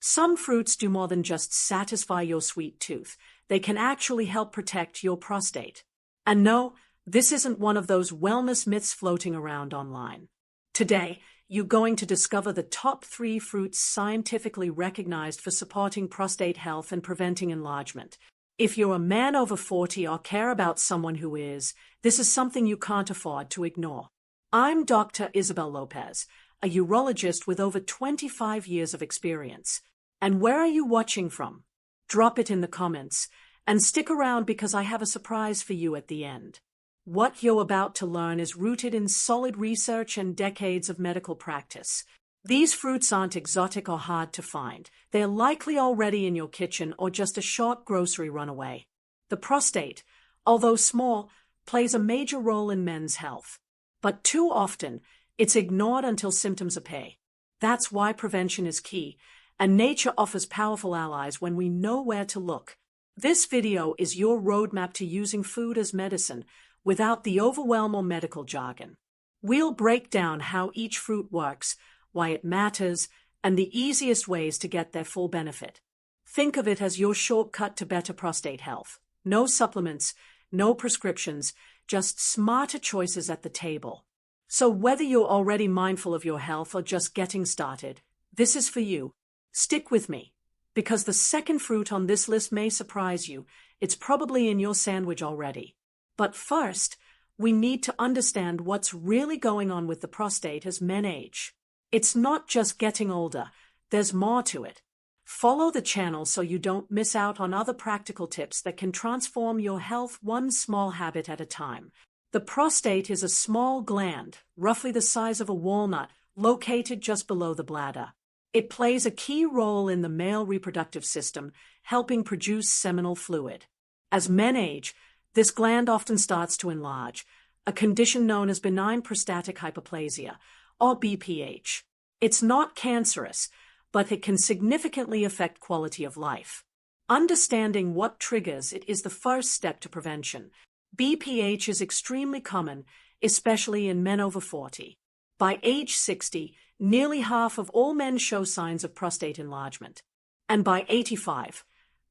Some fruits do more than just satisfy your sweet tooth. They can actually help protect your prostate. And no, this isn't one of those wellness myths floating around online. Today, you're going to discover the top 3 fruits scientifically recognized for supporting prostate health and preventing enlargement. If you're a man over 40 or care about someone who is, this is something you can't afford to ignore. I'm Dr. Isabel Lopez, a urologist with over 25 years of experience. And where are you watching from? Drop it in the comments, and stick around because I have a surprise for you at the end. What you're about to learn is rooted in solid research and decades of medical practice. These fruits aren't exotic or hard to find. They're likely already in your kitchen or just a short grocery run away. The prostate, although small, plays a major role in men's health. But too often, it's ignored until symptoms appear. That's why prevention is key, and nature offers powerful allies when we know where to look. This video is your roadmap to using food as medicine, without the overwhelm or medical jargon. We'll break down how each fruit works, why it matters, and the easiest ways to get their full benefit. Think of it as your shortcut to better prostate health. No supplements, no prescriptions, just smarter choices at the table. So whether you're already mindful of your health or just getting started, this is for you. Stick with me, because the second fruit on this list may surprise you. It's probably in your sandwich already. But first, we need to understand what's really going on with the prostate as men age. It's not just getting older, there's more to it. Follow the channel so you don't miss out on other practical tips that can transform your health one small habit at a time. The prostate is a small gland, roughly the size of a walnut, located just below the bladder. It plays a key role in the male reproductive system, helping produce seminal fluid. As men age, this gland often starts to enlarge, a condition known as benign prostatic hyperplasia, or BPH. It's not cancerous, but it can significantly affect quality of life. Understanding what triggers it is the first step to prevention. BPH is extremely common, especially in men over 40. By age 60, nearly half of all men show signs of prostate enlargement. And by 85,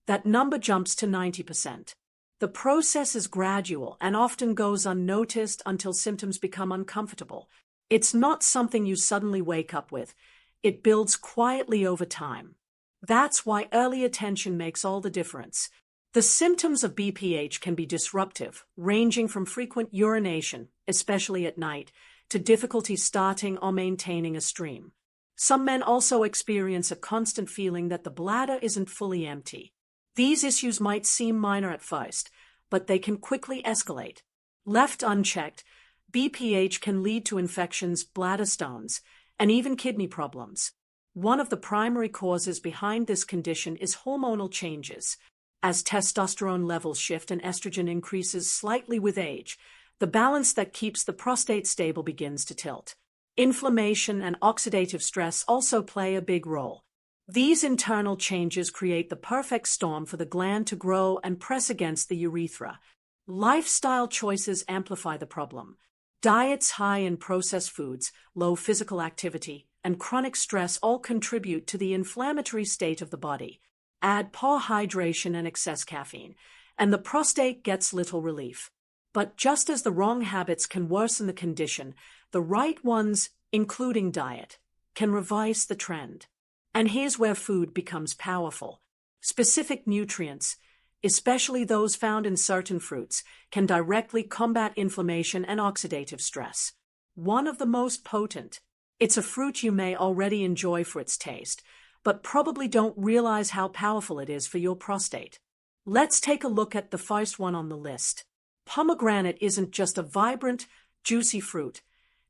that number jumps to 90%. The process is gradual and often goes unnoticed until symptoms become uncomfortable. It's not something you suddenly wake up with. It builds quietly over time. That's why early attention makes all the difference. The symptoms of BPH can be disruptive, ranging from frequent urination, especially at night, to difficulty starting or maintaining a stream. Some men also experience a constant feeling that the bladder isn't fully empty. These issues might seem minor at first, but they can quickly escalate. Left unchecked, BPH can lead to infections, bladder stones, and even kidney problems. One of the primary causes behind this condition is hormonal changes. As testosterone levels shift and estrogen increases slightly with age, the balance that keeps the prostate stable begins to tilt. Inflammation and oxidative stress also play a big role. These internal changes create the perfect storm for the gland to grow and press against the urethra. Lifestyle choices amplify the problem. Diets high in processed foods, low physical activity, and chronic stress all contribute to the inflammatory state of the body. Add poor hydration and excess caffeine, and the prostate gets little relief. But just as the wrong habits can worsen the condition, the right ones, including diet, can reverse the trend. And here's where food becomes powerful. Specific nutrients, especially those found in certain fruits, can directly combat inflammation and oxidative stress. One of the most potent. It's a fruit you may already enjoy for its taste, but probably don't realize how powerful it is for your prostate. Let's take a look at the first one on the list. Pomegranate isn't just a vibrant, juicy fruit.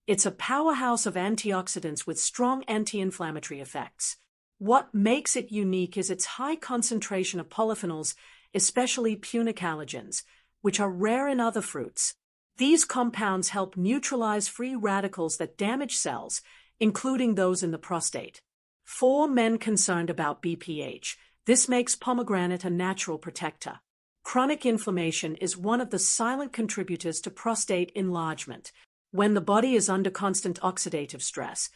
It's a powerhouse of antioxidants with strong anti-inflammatory effects. What makes it unique is its high concentration of polyphenols, especially punicalagins, which are rare in other fruits. These compounds help neutralize free radicals that damage cells, including those in the prostate. For men concerned about BPH, this makes pomegranate a natural protector. Chronic inflammation is one of the silent contributors to prostate enlargement. When the body is under constant oxidative stress,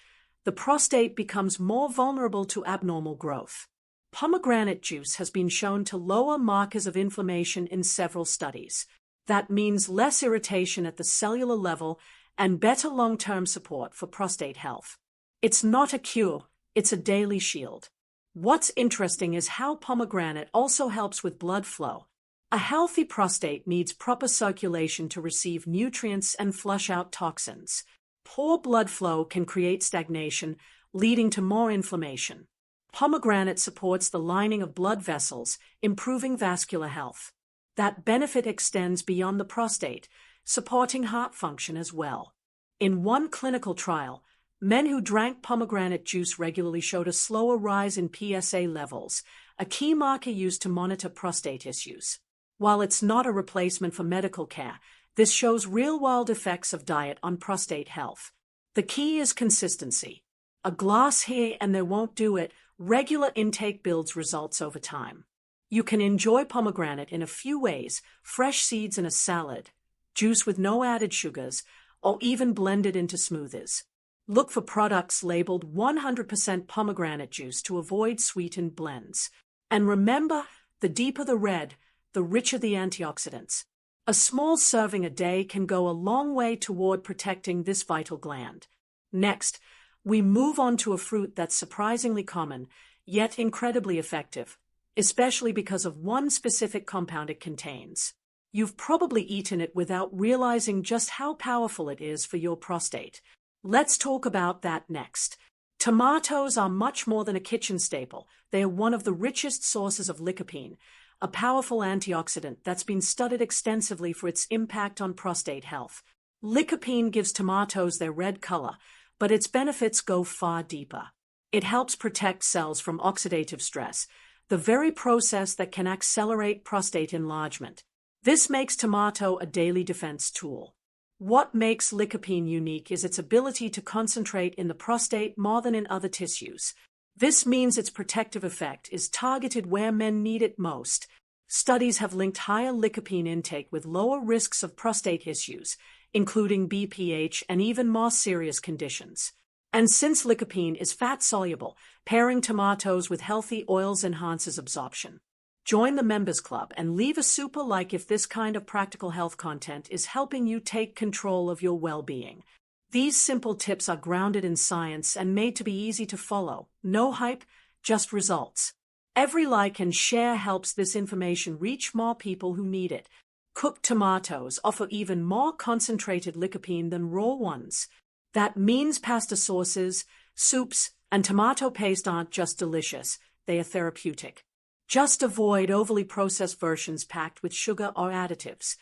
the prostate becomes more vulnerable to abnormal growth. Pomegranate juice has been shown to lower markers of inflammation in several studies. That means less irritation at the cellular level and better long-term support for prostate health. It's not a cure, it's a daily shield. What's interesting is how pomegranate also helps with blood flow. A healthy prostate needs proper circulation to receive nutrients and flush out toxins. Poor blood flow can create stagnation, leading to more inflammation. Pomegranate supports the lining of blood vessels, improving vascular health. That benefit extends beyond the prostate, supporting heart function as well. In one clinical trial, men who drank pomegranate juice regularly showed a slower rise in PSA levels, a key marker used to monitor prostate issues. While it's not a replacement for medical care, this shows real-world effects of diet on prostate health. The key is consistency. A glass here and there won't do it. Regular intake builds results over time. You can enjoy pomegranate in a few ways: fresh seeds in a salad, juice with no added sugars, or even blended into smoothies. Look for products labeled 100% pomegranate juice to avoid sweetened blends. And remember, the deeper the red, the richer the antioxidants. A small serving a day can go a long way toward protecting this vital gland. Next, we move on to a fruit that's surprisingly common, yet incredibly effective, especially because of one specific compound it contains. You've probably eaten it without realizing just how powerful it is for your prostate. Let's talk about that next. Tomatoes are much more than a kitchen staple. They are one of the richest sources of lycopene, a powerful antioxidant that's been studied extensively for its impact on prostate health. Lycopene gives tomatoes their red color, but its benefits go far deeper. It helps protect cells from oxidative stress, the very process that can accelerate prostate enlargement. This makes tomato a daily defense tool. What makes lycopene unique is its ability to concentrate in the prostate more than in other tissues. This means its protective effect is targeted where men need it most. Studies have linked higher lycopene intake with lower risks of prostate issues, including BPH and even more serious conditions. And since lycopene is fat-soluble, pairing tomatoes with healthy oils enhances absorption. Join the Members Club and leave a super like if this kind of practical health content is helping you take control of your well-being. These simple tips are grounded in science and made to be easy to follow. No hype, just results. Every like and share helps this information reach more people who need it. Cooked tomatoes offer even more concentrated lycopene than raw ones. That means pasta sauces, soups, and tomato paste aren't just delicious, they are therapeutic. Just avoid overly processed versions packed with sugar or additives.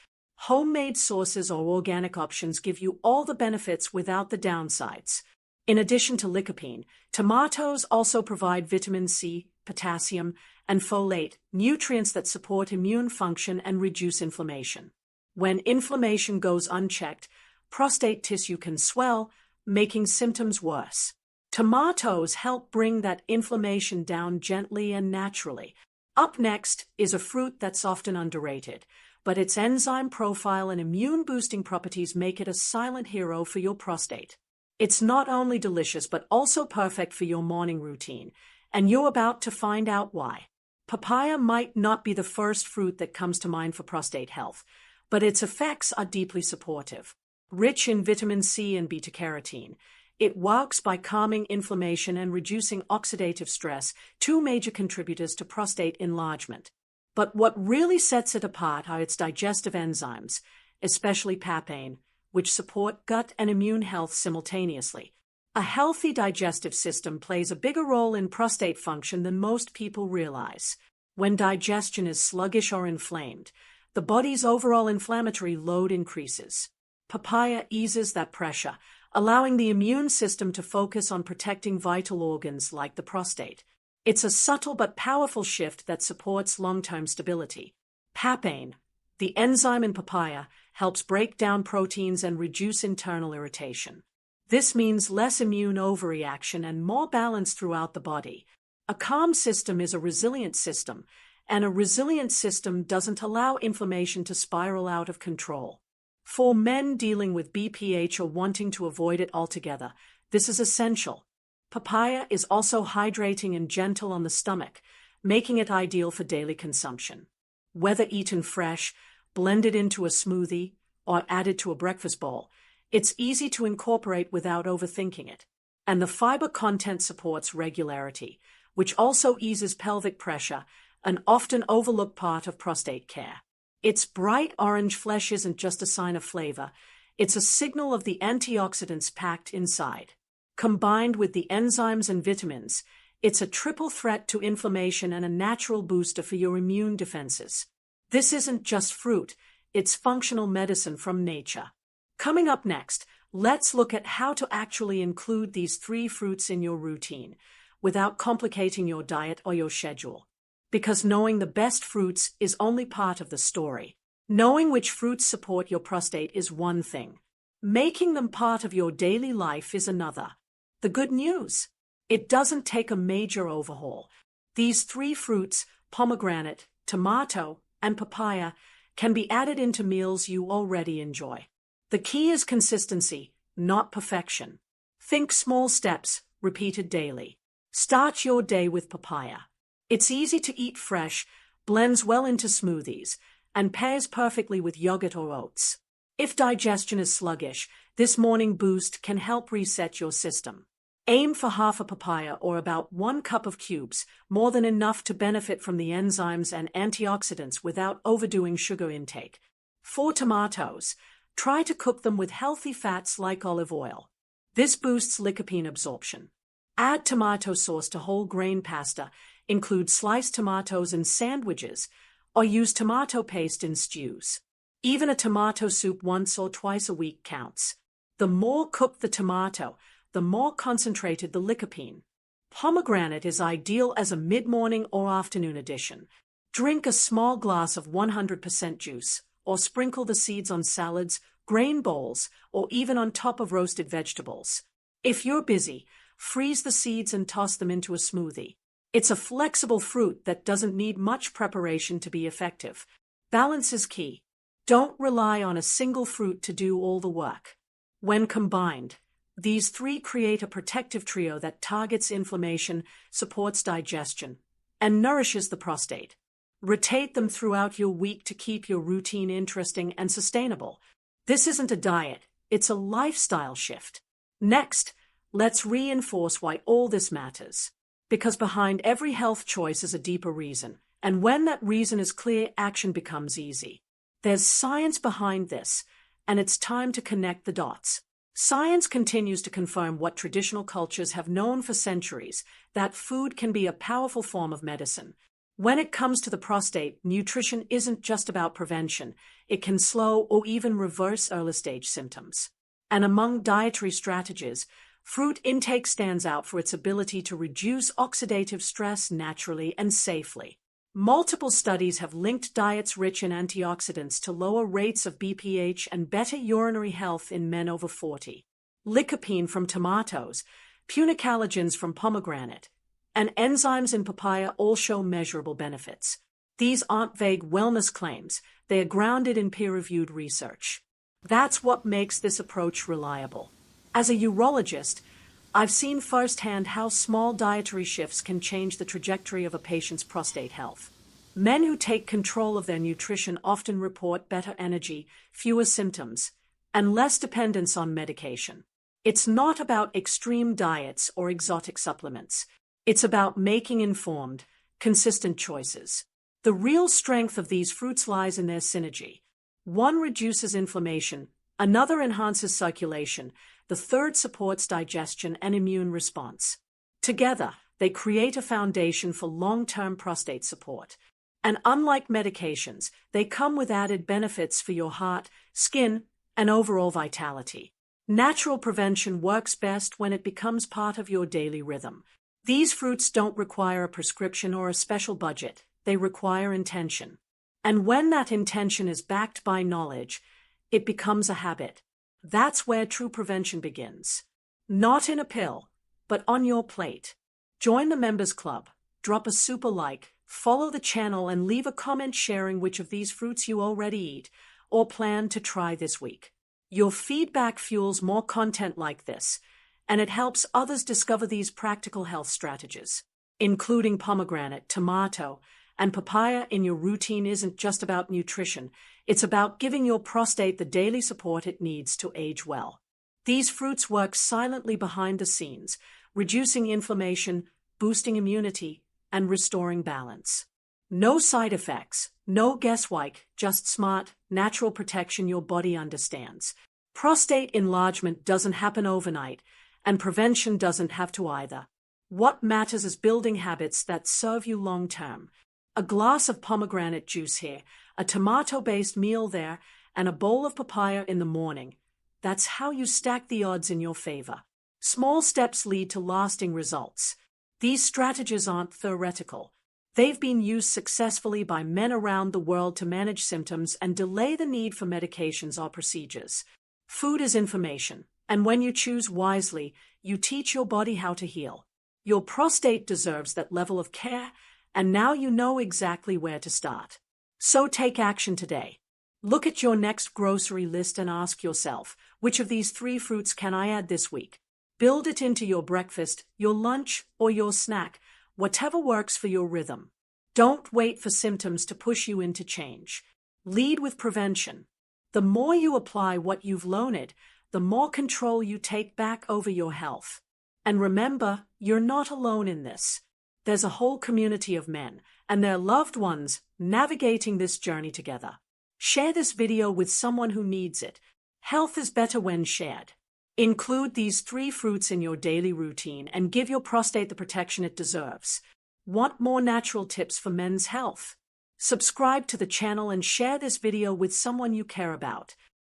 Homemade sauces or organic options give you all the benefits without the downsides. In addition to lycopene, tomatoes also provide vitamin C, potassium, and folate, nutrients that support immune function and reduce inflammation. When inflammation goes unchecked, prostate tissue can swell, making symptoms worse. Tomatoes help bring that inflammation down gently and naturally. Up next is a fruit that's often underrated, but its enzyme profile and immune-boosting properties make it a silent hero for your prostate. It's not only delicious but also perfect for your morning routine, and you're about to find out why. Papaya might not be the first fruit that comes to mind for prostate health, but its effects are deeply supportive. Rich in vitamin C and beta-carotene, it works by calming inflammation and reducing oxidative stress, two major contributors to prostate enlargement. But what really sets it apart are its digestive enzymes, especially papain, which support gut and immune health simultaneously. A healthy digestive system plays a bigger role in prostate function than most people realize. When digestion is sluggish or inflamed, the body's overall inflammatory load increases. Papaya eases that pressure, allowing the immune system to focus on protecting vital organs like the prostate. It's a subtle but powerful shift that supports long-term stability. Papain, the enzyme in papaya, helps break down proteins and reduce internal irritation. This means less immune overreaction and more balance throughout the body. A calm system is a resilient system, and a resilient system doesn't allow inflammation to spiral out of control. For men dealing with BPH or wanting to avoid it altogether, this is essential. Papaya is also hydrating and gentle on the stomach, making it ideal for daily consumption. Whether eaten fresh, blended into a smoothie, or added to a breakfast bowl, it's easy to incorporate without overthinking it. And the fiber content supports regularity, which also eases pelvic pressure, an often overlooked part of prostate care. Its bright orange flesh isn't just a sign of flavor, it's a signal of the antioxidants packed inside. Combined with the enzymes and vitamins, it's a triple threat to inflammation and a natural booster for your immune defenses. This isn't just fruit, it's functional medicine from nature. Coming up next, let's look at how to actually include these 3 fruits in your routine without complicating your diet or your schedule. Because knowing the best fruits is only part of the story. Knowing which fruits support your prostate is one thing. Making them part of your daily life is another. The good news: it doesn't take a major overhaul. These 3 fruits, pomegranate, tomato, and papaya, can be added into meals you already enjoy. The key is consistency, not perfection. Think small steps, repeated daily. Start your day with papaya. It's easy to eat fresh, blends well into smoothies, and pairs perfectly with yogurt or oats. If digestion is sluggish, this morning boost can help reset your system. Aim for half a papaya or about 1 cup of cubes, more than enough to benefit from the enzymes and antioxidants without overdoing sugar intake. For tomatoes, try to cook them with healthy fats like olive oil. This boosts lycopene absorption. Add tomato sauce to whole grain pasta, include sliced tomatoes in sandwiches, or use tomato paste in stews. Even a tomato soup once or twice a week counts. The more cooked the tomato, the more concentrated the lycopene. Pomegranate is ideal as a mid-morning or afternoon addition. Drink a small glass of 100% juice, or sprinkle the seeds on salads, grain bowls, or even on top of roasted vegetables. If you're busy, freeze the seeds and toss them into a smoothie. It's a flexible fruit that doesn't need much preparation to be effective. Balance is key. Don't rely on a single fruit to do all the work. When combined, these 3 create a protective trio that targets inflammation, supports digestion, and nourishes the prostate. Rotate them throughout your week to keep your routine interesting and sustainable. This isn't a diet, it's a lifestyle shift. Next, let's reinforce why all this matters. Because behind every health choice is a deeper reason, and when that reason is clear, action becomes easy. There's science behind this, and it's time to connect the dots. Science continues to confirm what traditional cultures have known for centuries, that food can be a powerful form of medicine. When it comes to the prostate, nutrition isn't just about prevention. It can slow or even reverse early-stage symptoms. And among dietary strategies, fruit intake stands out for its ability to reduce oxidative stress naturally and safely. Multiple studies have linked diets rich in antioxidants to lower rates of BPH and better urinary health in men over 40. Lycopene from tomatoes, punicalagins from pomegranate, and enzymes in papaya all show measurable benefits. These aren't vague wellness claims, they are grounded in peer-reviewed research. That's what makes this approach reliable. As a urologist, I've seen firsthand how small dietary shifts can change the trajectory of a patient's prostate health. Men who take control of their nutrition often report better energy, fewer symptoms, and less dependence on medication. It's not about extreme diets or exotic supplements. It's about making informed, consistent choices. The real strength of these fruits lies in their synergy. One reduces inflammation, another enhances circulation, the third supports digestion and immune response. Together, they create a foundation for long-term prostate support. And unlike medications, they come with added benefits for your heart, skin, and overall vitality. Natural prevention works best when it becomes part of your daily rhythm. These fruits don't require a prescription or a special budget, they require intention. And when that intention is backed by knowledge, it becomes a habit. That's where true prevention begins. Not in a pill, but on your plate. Join the Members Club, drop a super like, follow the channel and leave a comment sharing which of these fruits you already eat or plan to try this week. Your feedback fuels more content like this, and it helps others discover these practical health strategies. Including pomegranate, tomato, and papaya in your routine isn't just about nutrition, it's about giving your prostate the daily support it needs to age well. These fruits work silently behind the scenes, reducing inflammation, boosting immunity, and restoring balance. No side effects, no guesswork, just smart, natural protection your body understands. Prostate enlargement doesn't happen overnight, and prevention doesn't have to either. What matters is building habits that serve you long-term. A glass of pomegranate juice here, a tomato-based meal there, and a bowl of papaya in the morning. That's how you stack the odds in your favor. Small steps lead to lasting results. These strategies aren't theoretical. They've been used successfully by men around the world to manage symptoms and delay the need for medications or procedures. Food is information, and when you choose wisely, you teach your body how to heal. Your prostate deserves that level of care, and now you know exactly where to start. So take action today. Look at your next grocery list and ask yourself, which of these 3 fruits can I add this week? Build it into your breakfast, your lunch, or your snack, whatever works for your rhythm. Don't wait for symptoms to push you into change. Lead with prevention. The more you apply what you've learned, the more control you take back over your health. And remember, you're not alone in this. There's a whole community of men and their loved ones navigating this journey together. Share this video with someone who needs it. Health is better when shared. Include these 3 fruits in your daily routine and give your prostate the protection it deserves. Want more natural tips for men's health? Subscribe to the channel and share this video with someone you care about.